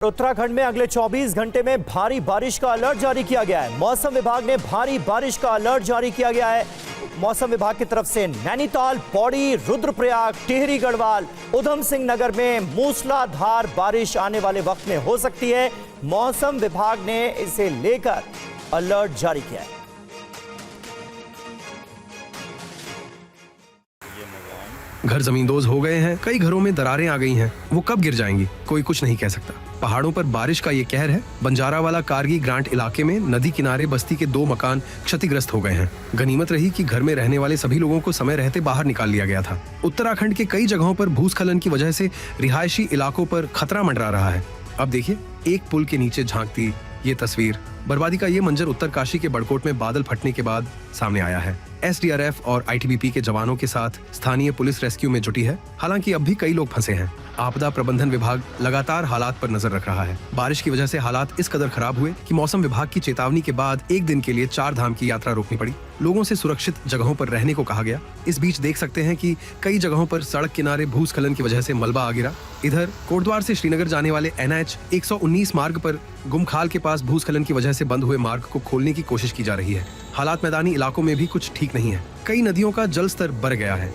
उत्तराखंड में अगले 24 घंटे में भारी बारिश का अलर्ट जारी किया गया है। मौसम विभाग ने भारी बारिश का अलर्ट जारी किया गया है। मौसम विभाग की तरफ से नैनीताल, पौड़ी, रुद्रप्रयाग, टिहरी गढ़वाल, उधम सिंह नगर में मूसलाधार बारिश आने वाले वक्त में हो सकती है। मौसम विभाग ने इसे लेकर अलर्ट जारी किया है। घर जमींदोज हो गए हैं, कई घरों में दरारें आ गई हैं। वो कब गिर जाएंगी कोई कुछ नहीं कह सकता। पहाड़ों पर बारिश का ये कहर है। बंजारावाला कारगी ग्रांट इलाके में नदी किनारे बस्ती के 2 मकान क्षतिग्रस्त हो गए हैं। गनीमत रही कि घर में रहने वाले सभी लोगों को समय रहते बाहर निकाल लिया गया था। उत्तराखंड के कई जगहों पर भूस्खलन की वजह से रिहायशी इलाकों पर खतरा मंडरा रहा है। अब देखिए, एक पुल के नीचे झांकती ये तस्वीर। बर्बादी का ये मंजर उत्तरकाशी के बड़कोट में बादल फटने के बाद सामने आया है। एसडीआरएफ और आईटीबीपी के जवानों के साथ स्थानीय पुलिस रेस्क्यू में जुटी है। हालांकि अब भी कई लोग फंसे हैं। आपदा प्रबंधन विभाग लगातार हालात पर नजर रख रहा है। बारिश की वजह से हालात इस कदर खराब हुए कि मौसम विभाग की चेतावनी के बाद एक दिन के लिए 4 धाम की यात्रा रोकनी पड़ी। लोगों से सुरक्षित जगहों पर रहने को कहा गया। इस बीच देख सकते हैं कि कई जगहों पर सड़क किनारे भूस्खलन की वजह से मलबा आ गिरा। इधर कोटद्वार से श्रीनगर जाने वाले NH 119 मार्ग पर गुमखाल के पास भूस्खलन की वजह से बंद हुए मार्ग को खोलने की कोशिश की जा रही है। हालात मैदानी इलाकों में भी कुछ ठीक नहीं है। कई नदियों का जल स्तर बढ़ गया है।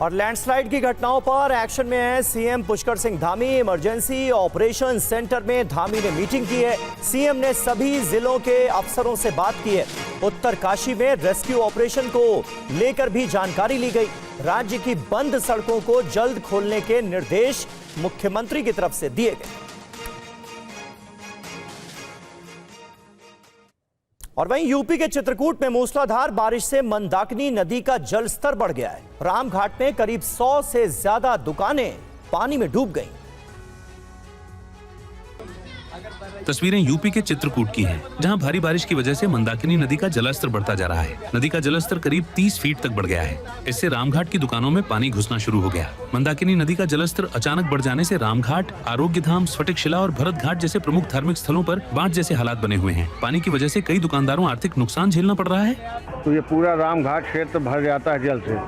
और लैंडस्लाइड की घटनाओं पर एक्शन में है CM Pushkar Singh Dhami. Emergency operation centre में धामी ने मीटिंग की है। सीएम ने सभी जिलों के अफसरों से बात की है। उत्तरकाशी में रेस्क्यू ऑपरेशन को लेकर भी जानकारी ली गई। राज्य की बंद सड़कों को जल्द खोलने के निर्देश मुख्यमंत्री की तरफ से दिए गए। और वहीं यूपी के चित्रकूट में मूसलाधार बारिश से मंदाकिनी नदी का जल स्तर बढ़ गया है। रामघाट में करीब 100 से ज्यादा दुकानें पानी में डूब गईं। तस्वीरें यूपी के चित्रकूट की हैं, जहां भारी बारिश की वजह से मंदाकिनी नदी का जलस्तर बढ़ता जा रहा है। नदी का जलस्तर करीब 30 फीट तक बढ़ गया है। इससे रामघाट की दुकानों में पानी घुसना शुरू हो गया। मंदाकिनी नदी का जलस्तर अचानक बढ़ जाने से रामघाट, आरोग्य धाम, स्फटिक शिला और भरत घाट जैसे प्रमुख धार्मिक स्थलों पर बाढ़ जैसे हालात बने हुए हैं। पानी की वजह से कई दुकानदारों आर्थिक नुकसान झेलना पड़ रहा है। तो ये पूरा रामघाट क्षेत्र भर जाता है जल से।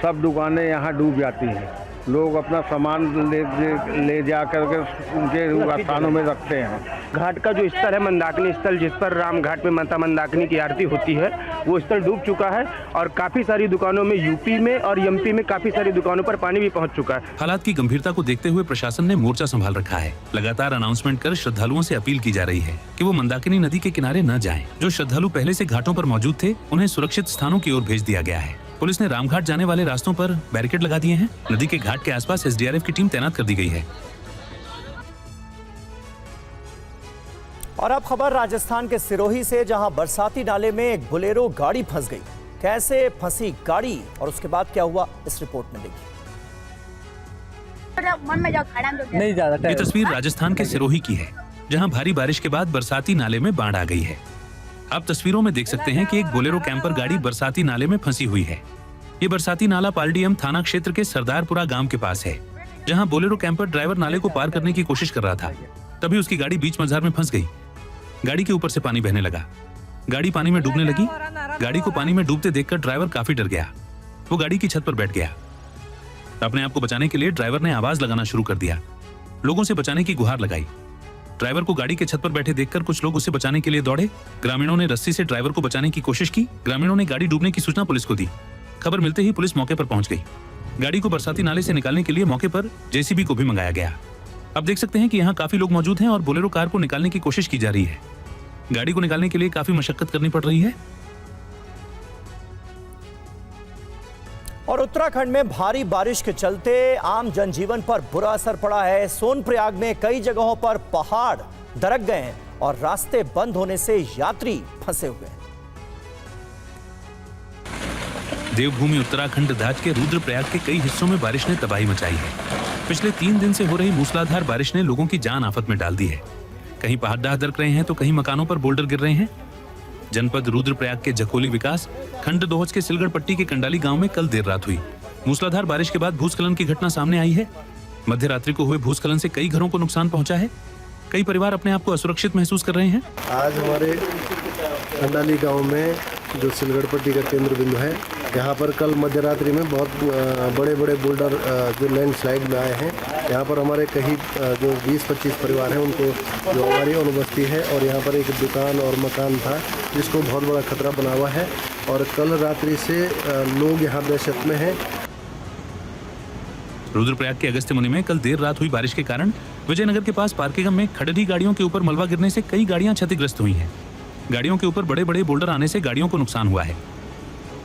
सब दुकानें यहाँ डूब जाती हैं। लोग अपना सामान ले जा करके उनके स्थानों में रखते हैं। घाट का जो स्थल है मंदाकिनी स्थल, जिस पर रामघाट में माता मंदाकिनी की आरती होती है, वो स्थल डूब चुका है और काफी सारी दुकानों में यूपी में और एमपी में काफी सारी दुकानों पर पानी भी पहुंच चुका है। हालात की गंभीरता को देखते हुए प्रशासन ने मोर्चा संभाल रखा है। लगातार अनाउंसमेंट कर श्रद्धालुओं से अपील की जा रही है कि वो मंदाकिनी नदी के किनारे न जाएं। जो श्रद्धालु पहले से घाटों पर मौजूद थे, उन्हें सुरक्षित स्थानों की ओर भेज दिया गया है। पुलिस ने रामघाट जाने वाले रास्तों पर बैरिकेड लगा दिए हैं। नदी के घाट के आसपास एसडीआरएफ की टीम तैनात कर दी गई है। और अब खबर राजस्थान के सिरोही से, जहां बरसाती नाले में एक बोलेरो गाड़ी फंस गई। कैसे फंसी गाड़ी और उसके बाद क्या हुआ, इस रिपोर्ट में देखिए। ये तस्वीर राजस्थान के सिरोही की है, जहां भारी बारिश के बाद बरसाती नाले में बाढ़ आ गई है। आप तस्वीरों में देख सकते हैं कि एक बोलेरो कैंपर गाड़ी बरसाती नाले में फंसी हुई है। ये बरसाती नाला पालडीएम थाना क्षेत्र के सरदारपुरा गांव के पास है, जहां बोलेरो कैंपर ड्राइवर नाले को पार करने की कोशिश कर रहा था। तभी उसकी गाड़ी बीच मझधार में फंस गई। गाड़ी के ऊपर से पानी बहने लगा। गाड़ी पानी में डूबने लगी। गाड़ी को पानी में डूबते देखकर ड्राइवर काफी डर गया। वो गाड़ी की छत पर बैठ गया। अपने आप को बचाने के लिए ड्राइवर ने आवाज लगाना शुरू कर दिया। लोगों से बचाने की गुहार लगाई। ड्राइवर को गाड़ी के छत पर बैठे देखकर कुछ लोग उसे बचाने के लिए दौड़े। ग्रामीणों ने रस्सी से ड्राइवर को बचाने की कोशिश की। ग्रामीणों ने गाड़ी डूबने की सूचना पुलिस को दी। खबर मिलते ही पुलिस मौके पर पहुंच गई। गाड़ी को बरसाती नाले से निकालने के लिए मौके पर जेसीबी को भी मंगाया गया। अब देख सकते हैं कि यहाँ काफी लोग मौजूद हैं और बोलेरो कार को निकालने की कोशिश की जा रही है। गाड़ी को निकालने के लिए काफी मशक्कत करनी पड़ रही है। और उत्तराखंड में भारी बारिश के चलते आम जनजीवन पर बुरा असर पड़ा है। सोनप्रयाग में कई जगहों पर पहाड़ दरक गए हैं और रास्ते बंद होने से यात्री फंसे हुए हैं। देवभूमि उत्तराखंड राज्य के रुद्रप्रयाग के कई हिस्सों में बारिश ने तबाही मचाई है। पिछले 3 दिन से हो रही मूसलाधार बारिश ने लोगों की जान आफत में डाल दी है। कहीं पहाड़ दरक रहे हैं तो कहीं मकानों पर बोल्डर गिर रहे हैं। जनपद रुद्रप्रयाग के जकोली विकास खंड दोहज के सिलगढ़ पट्टी के कंडाली गांव में कल देर रात हुई मूसलाधार बारिश के बाद भूस्खलन की घटना सामने आई है। मध्य रात्रि को हुए भूस्खलन से कई घरों को नुकसान पहुंचा है। कई परिवार अपने आप को असुरक्षित महसूस कर रहे हैं। आज हमारे कंडाली गांव में जो सिलगढ़ पट्टी का केंद्र बिंदु है, यहाँ पर कल मध्यरात्रि में बहुत बड़े बड़े बोल्डर जो लैंडस्लाइड में आए हैं। यहाँ पर हमारे कहीं जो 20-25 परिवार हैं उनको जो हमारी अनुबस्ती है और यहाँ पर एक दुकान और मकान था जिसको बहुत बड़ा खतरा बना हुआ है और कल रात्रि से लोग यहाँ दहशत में हैं। रुद्रप्रयाग के अगस्त्य मुनि में कल देर रात हुई बारिश के कारण विजयनगर के पास पार्किंग में खड़ी गाड़ियों के ऊपर मलबा गिरने से कई गाड़ियां क्षतिग्रस्त हुई हैं। गाड़ियों के ऊपर बड़े बड़े बोल्डर आने से गाड़ियों को नुकसान हुआ है।